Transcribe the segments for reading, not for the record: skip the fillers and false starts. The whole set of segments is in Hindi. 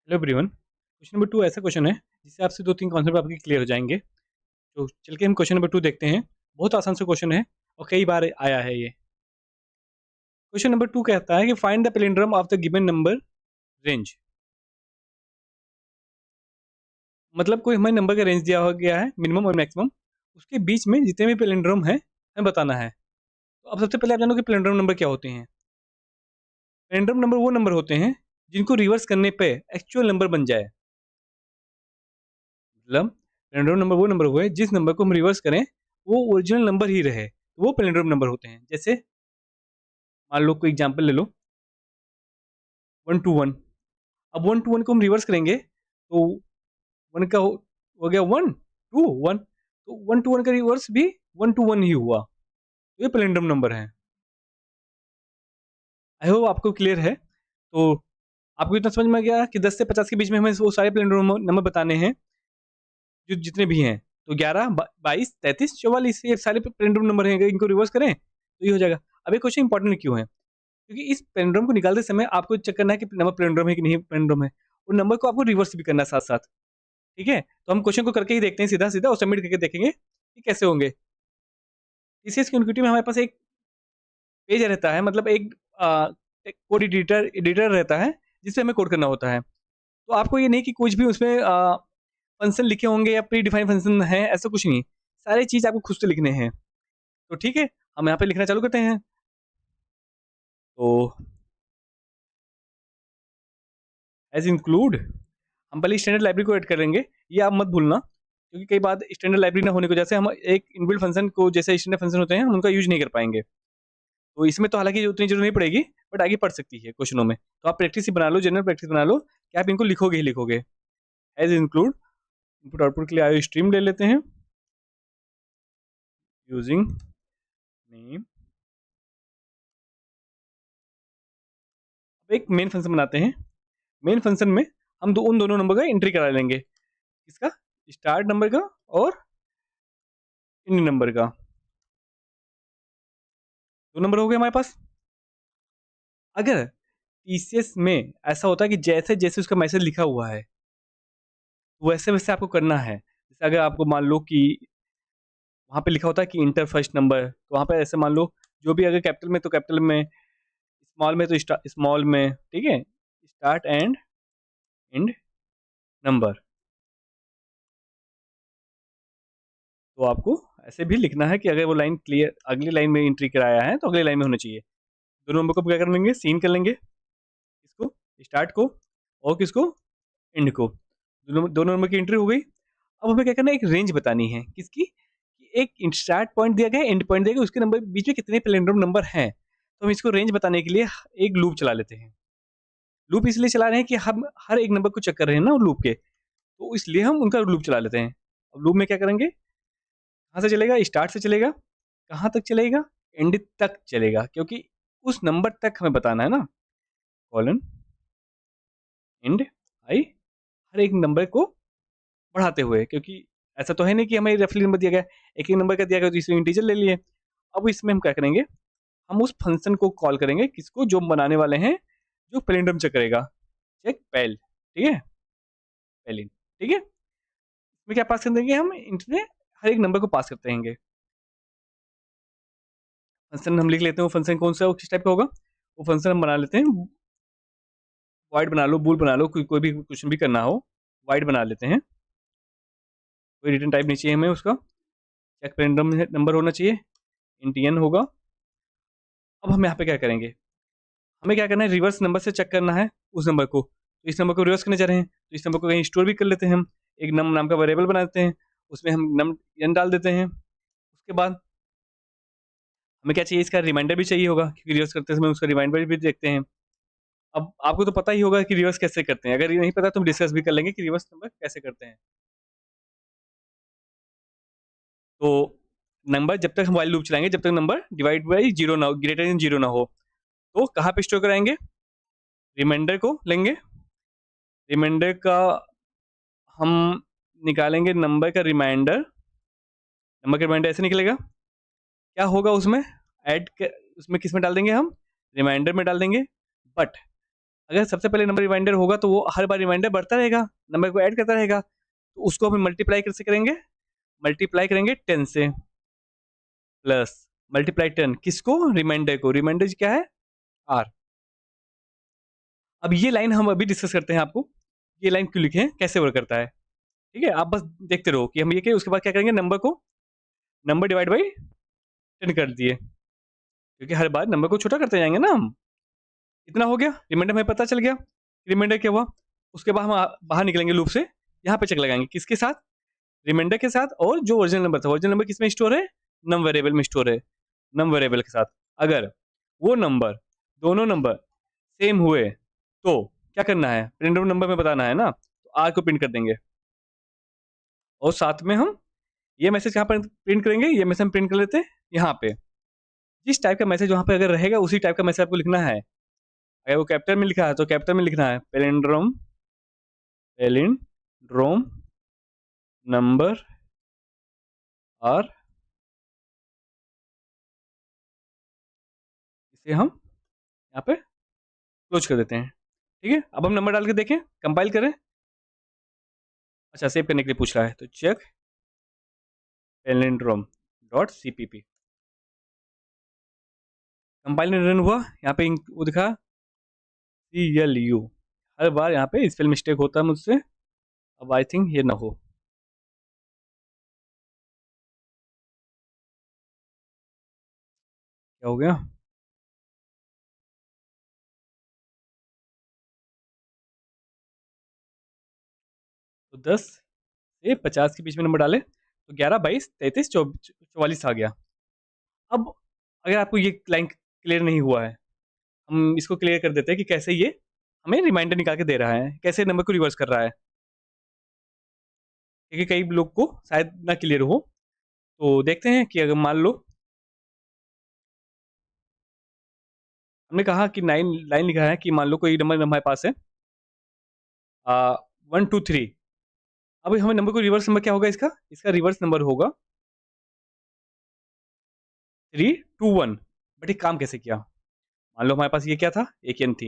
Hello everyone. क्वेश्चन नंबर 2 ऐसा क्वेश्चन है जिससे आपसे 2-3 कॉन्सेप्ट आपके क्लियर हो जाएँगे। तो चल के हम क्वेश्चन नंबर 2 देखते हैं। बहुत आसान सा क्वेश्चन है और कई बार आया है ये। क्वेश्चन नंबर 2 कहता है कि find the palindrome of the given number range. मतलब कोई हमें नंबर का रेंज दिया हो गया है मिनिमम और मैक्सिमम, उसके बीच में जितने भी पैलिंड्रोम हैं हमें बताना है। तो अब सबसे पहले आप जानो कि पैलिंड्रोम नंबर क्या होते हैं। पैलिंड्रोम नंबर वो नंबर होते हैं जिनको रिवर्स करने पे एक्चुअल नंबर बन जाए। मतलब पैलिंड्रोम नंबर वो नंबर हुए जिस नंबर को हम रिवर्स करें वो ओरिजिनल नंबर ही रहे, तो वो पैलिंड्रोम नंबर होते हैं। जैसे मान लो कोई एग्जांपल ले लो, 1 टू 1। अब 1 टू 1 को हम रिवर्स करेंगे तो 1 का हो गया 1 2 1, तो 1 टू 1 का रिवर्स भी 1 टू 1 ही हुआ। तो ये पैलिंड्रोम नंबर है। आई होप आपको क्लियर है। तो आपको इतना समझ में आ गया कि 10 से 50 के बीच में हमें वो सारे पैलिंड्रोम नंबर बताने हैं जो जितने भी हैं। तो 11 22 33 44 ये सारे पैलिंड्रोम नंबर हैं, अगर इनको रिवर्स करें तो ये हो जाएगा। अब ये क्वेश्चन इंपॉर्टेंट क्यों है? क्योंकि इस पैलिंड्रोम को निकालते समय आपको चेक करना है कि नंबर पैलिंड्रोम है कि नहीं पैलिंड्रोम है, और नंबर को आपको रिवर्स भी करना है साथ साथ। ठीक है, तो हम क्वेश्चन को करके ही देखते हैं सीधा सीधा और सबमिट करके देखेंगे कि कैसे होंगे। टीसीएस की उनक्यूटी में हमारे पास एक पेज रहता है, मतलब एक कोड एडिटर एडिटर रहता है जिससे हमें कोड करना होता है। तो आपको ये नहीं कि कुछ भी उसमें फंक्शन लिखे होंगे या प्री डिफाइंड फंक्शन है, ऐसा कुछ नहीं। सारी चीज आपको खुद से लिखने हैं। तो ठीक है, हम यहाँ पे लिखना चालू करते हैं। तो एज इंक्लूड हम पहले स्टैंडर्ड लाइब्रेरी को ऐड करेंगे, ये आप मत भूलना, क्योंकि कई बार स्टैंडर्ड लाइब्रेरी ना होने की वजह से हम एक इनबिल्ट फंक्शन को, जैसे स्टैंडर्ड फंक्शन होते हैं, हम उनका यूज नहीं कर पाएंगे। तो इसमें तो हालांकि उतनी जरूरत नहीं पड़ेगी, बट आगे पड़ सकती है क्वेश्चनों में। तो आप प्रैक्टिस ही बना लो, जनरल प्रैक्टिस बना लो कि आप इनको लिखोगे ही लिखोगे। एज इंक्लूड इनपुट आउटपुट के लिए आयो स्ट्रीम ले लेते हैं यूजिंग नेम। अब एक मेन फंक्शन बनाते हैं। मेन फंक्शन में हम उन दोनों नंबर का एंट्री करा लेंगे, इसका स्टार्ट नंबर का और इन नंबर का। दो नंबर हो गए हमारे पास। अगर टीसीएस में ऐसा होता है कि जैसे जैसे उसका मैसेज लिखा हुआ है वैसे वैसे आपको करना है। जैसे अगर आपको मान लो कि वहाँ पे लिखा होता है कि इंटर फर्स्ट नंबर, तो वहाँ पे ऐसे मान लो जो भी अगर कैपिटल में तो कैपिटल में, स्मॉल में तो स्मॉल में, ठीक है, स्टार्ट एंड एंड नंबर। तो आपको ऐसे भी लिखना है कि अगर वो लाइन क्लियर अगली लाइन में एंट्री कराया है तो अगली लाइन में होना चाहिए। दोनों नंबर को क्या कर लेंगे, सीन कर लेंगे, इसको स्टार्ट को और किसको, एंड को। दोनों नंबर की एंट्री हो गई। अब हमें क्या करना है, एक रेंज बतानी है किसकी, कि एक स्टार्ट पॉइंट दिया गया है, एंड पॉइंट दिया गया, उसके नंबर बीच में कितने पैलिंड्रोम नंबर हैं। तो हम इसको रेंज बताने के लिए एक लूप चला लेते हैं। लूप इसलिए चला रहे हैं कि हम हर एक नंबर को चेक कर रहे हैं ना लूप के, तो इसलिए हम उनका लूप चला लेते हैं। अब लूप में क्या करेंगे, कहाँ से चलेगा, स्टार्ट से चलेगा, कहाँ तक चलेगा, एंड तक चलेगा, क्योंकि उस नंबर तक हमें बताना है ना। कॉलन एंड आई, हर एक नंबर को बढ़ाते हुए, क्योंकि ऐसा तो है नहीं कि हमें रेफरली नंबर दिया गया, एक एक नंबर का दिया गया तो इसमें इंटीजर ले लिए। अब इसमें हम क्या करेंगे, हम उस फंक्शन को कॉल करेंगे किसको, जो हम बनाने वाले हैं, जो पैलिंड्रोम चेक करेगा, चेक पैल, ठीक है, पैलिन, ठीक है। इसमें क्या पास कर देंगे हम, इसमें हर एक नंबर को पास करते रहेंगे। फंक्शन हम लिख लेते हैं, वो फंक्शन कौन सा किस टाइप का होगा, वो फंक्शन हम बना लेते हैं। वाइड बना लो, बूल बना लो, कोई भी क्वेश्चन भी करना हो वाइड बना लेते हैं। कोई रिटर्न टाइप नहीं चाहिए हमें उसका, चेक पैलिंड्रोम नंबर होना चाहिए, इंट n होगा। अब हम यहाँ पे क्या करेंगे, हमें क्या करना है, रिवर्स नंबर से चेक करना है उस नंबर को। तो इस नंबर को रिवर्स करने जा रहे हैं, तो इस नंबर को कहीं स्टोर भी कर लेते हैं हम, एक नम नाम का वेरिएबल बना देते हैं, उसमें हम नम n डाल देते हैं। उसके बाद हमें क्या चाहिए, इसका रिमाइंडर भी चाहिए होगा, क्योंकि रिवर्स करते समय उसका रिमाइंडर भी देखते हैं। अब आपको तो पता ही होगा कि रिवर्स कैसे करते हैं, अगर ये नहीं पता तो हम डिस्कस भी कर लेंगे कि रिवर्स नंबर कैसे करते हैं। तो नंबर जब तक हम वाइल लूप चलाएंगे, जब तक नंबर डिवाइड बाई जीरो ना हो, ग्रेटर देन जीरो ना हो, तो कहाँ पे स्टोर कराएंगे, रिमाइंडर को लेंगे। रिमाइंडर का हम निकालेंगे नंबर का रिमाइंडर, नंबर का रिमाइंडर ऐसे निकलेगा। क्या होगा उसमें, उसमें किस में डाल देंगे हम, रिमाइंडर में डाल देंगे। बट अगर सबसे पहले नंबर रिमाइंडर होगा तो वो हर बार रिमाइंडर बढ़ता रहेगा, नंबर को ऐड करता रहेगा, तो उसको हम मल्टीप्लाई कैसे करेंगे, मल्टीप्लाई करेंगे 10 से, प्लस मल्टीप्लाई 10 किसको, रिमाइंडर को, रिमाइंडर क्या है आर। अब ये लाइन हम अभी डिस्कस करते हैं, आपको ये लाइन क्यों लिखे हैं, कैसे वर्क करता है, ठीक है। आप बस देखते रहो कि हम ये उसके बाद क्या करेंगे, नंबर डिवाइड बाई 10 कर दिए, क्योंकि हर बार नंबर को छोटा करते जाएंगे ना हम। इतना हो गया, रिमाइंडर हमें पता चल गया, रिमाइंडर क्या हुआ। उसके बाद हम बाहर निकलेंगे लूप से, यहाँ पे चेक लगाएंगे किसके साथ, रिमाइंडर के साथ, और जो ओरिजिनल नंबर था, ओरिजिनल नंबर किसमें स्टोर है, नम वेरिएबल में स्टोर है, नम वेरिएबल के साथ। अगर वो नंबर, दोनों नंबर सेम हुए तो क्या करना है, प्रिंट नंबर में बताना है ना, तो आर को प्रिंट कर देंगे, और साथ में हम ये मैसेज यहाँ पर प्रिंट करेंगे, ये मैसेज हम प्रिंट कर लेते हैं यहाँ पे। जिस टाइप का मैसेज वहाँ पे अगर रहेगा उसी टाइप का मैसेज आपको लिखना है। अगर वो कैपिटल में लिखा है तो कैपिटल में लिखना है, पैलिंड्रोम नंबर और इसे हम यहाँ पे क्लोज कर देते हैं, ठीक है। अब हम नंबर डाल के देखें, कंपाइल करें। अच्छा, सेव करने के लिए पूछ रहा है, तो चेक palindrome.cpp, कंपाइल रन हुआ, यहाँ पे वो दिखा CLU, हर बार यहाँ पे स्पेल मिस्टेक होता है मुझसे, अब आई थिंक ये ना हो। क्या हो गया, तो 10 से 50 के बीच में नंबर डाले तो 11, 22, 33, 44 आ गया। अब अगर आपको ये लाइन क्लियर नहीं हुआ है, हम इसको क्लियर कर देते हैं कि कैसे ये हमें रिमाइंडर निकाल के दे रहा है, कैसे नंबर को रिवर्स कर रहा है, क्योंकि कई लोग को शायद ना क्लियर हो। तो देखते हैं कि अगर मान लो हमने कहा कि 9 लाइन लिखा है कि मान लो कोई नंबर हमारे पास है 1 2 3। अब हमें नंबर को रिवर्स नंबर क्या होगा, इसका रिवर्स नंबर होगा 3 2 1। बट एक काम कैसे किया, मान लो हमारे पास ये क्या था, एक एन थी,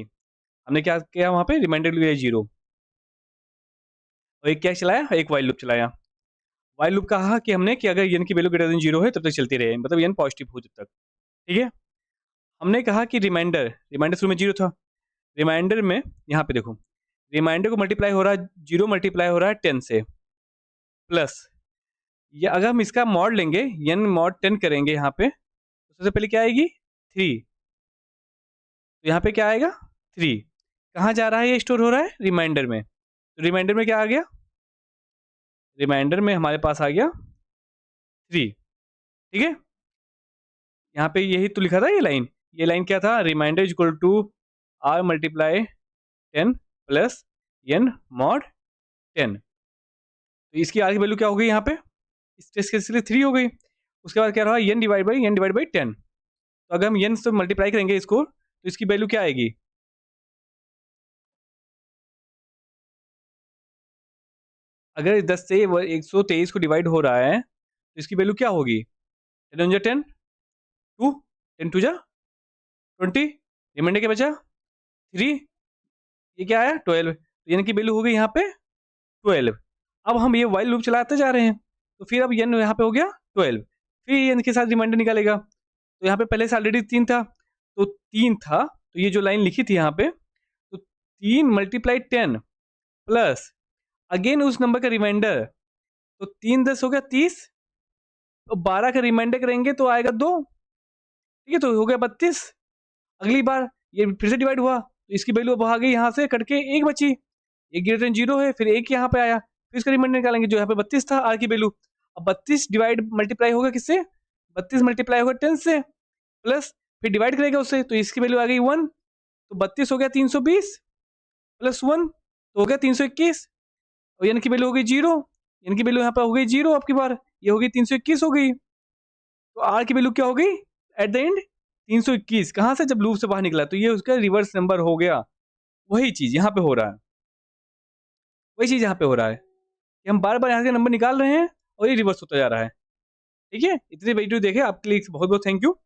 हमने क्या किया वहाँ पे, रिमाइंडर लिया 0, और एक क्या चलाया, एक वाइल लूप चलाया। वाइल लूप कहा कि हमने कि अगर एन की वैल्यू ग्रेटर देन 0 है तब तक चलती रहे, मतलब एन पॉजिटिव हो जब तक, ठीक है। हमने कहा कि रिमाइंडर रिमाइंडर शुरू में 0 था, रिमाइंडर में यहाँ पे देखो, रिमाइंडर को मल्टीप्लाई हो रहा है, 0 मल्टीप्लाई हो रहा है 10 से, प्लस ये अगर हम इसका मॉड लेंगे, एन मॉड 10 करेंगे यहाँ पे, तो सबसे पहले क्या आएगी 3, तो यहाँ पे क्या आएगा 3, कहाँ जा रहा है, ये स्टोर हो रहा है रिमाइंडर में, तो रिमाइंडर में क्या आ गया, रिमाइंडर में हमारे पास आ गया 3, ठीक है। यहाँ पे यही तो लिखा था, ये लाइन क्या था, reminder is equal to r multiply 10 plus n mod 10। तो इसकी आर की वैल्यू क्या हो गई यहाँ पे, इस टेस्ट केस के लिए 3 हो गई। उसके बाद क्या रहा, एन डिवाइड बाई 10। तो अगर हम एन से मल्टीप्लाई करेंगे इसको, तो इसकी वैल्यू क्या आएगी, अगर 10 से 123 को डिवाइड हो रहा है तो इसकी वैल्यू क्या होगी, 10 2, 10 2 जा 20, रिमाइंडर क्या बचा 3, ये क्या आया 12, तो एन की वैल्यू हो गई यहाँ पे 12। अब हम ये वाइल लूप चलाते जा रहे हैं, तो फिर अब एन यहाँ पे हो गया 12, फिर एन के साथ रिमाइंडर निकालेगा, तो यहाँ पे पहले से ऑलरेडी 3 था, तो 3 था, तो ये जो लाइन लिखी थी यहाँ पे, तो 3 मल्टीप्लाई 10 प्लस अगेन उस नंबर का रिमाइंडर, तो 3 10 हो गया 30, तो 12 का रिमाइंडर करेंगे तो आएगा 2, ठीक है, तो हो गया 32। अगली बार ये फिर से डिवाइड हुआ, तो इसकी वैल्यू अब आ गई यहाँ से कट के 1 बची, एक ग्रेटर देन 0 है, फिर 1 यहाँ पे आया, फिर इसका रिमाइंडर निकालेंगे जो यहाँ पे 32 था, आर की वैल्यू। अब 32 डिवाइड मल्टीप्लाई होगा किससे, 32 मल्टीप्लाई होगा 10 से, प्लस फिर डिवाइड करेगा उससे, तो इसकी वैल्यू आ गई 1, तो 32 हो गया 320 प्लस 1, तो हो गया 321, और एन की वैल्यू हो गई 0, एन की वैल्यू यहाँ पे हो गई 0, आपकी बार ये हो गई 321 हो गई, तो आर की वैल्यू क्या हो गई एट द एंड 321, कहाँ से, जब लूप से बाहर निकला, तो ये उसका रिवर्स नंबर हो गया। वही चीज यहाँ पे हो रहा है, वही चीज यहाँ पे हो रहा है कि हम बार बार यहाँ से नंबर निकाल रहे हैं और ये रिवर्स होता जा रहा है, ठीक है। इतनी वीडियो देखे आपके लिए बहुत बहुत थैंक यू।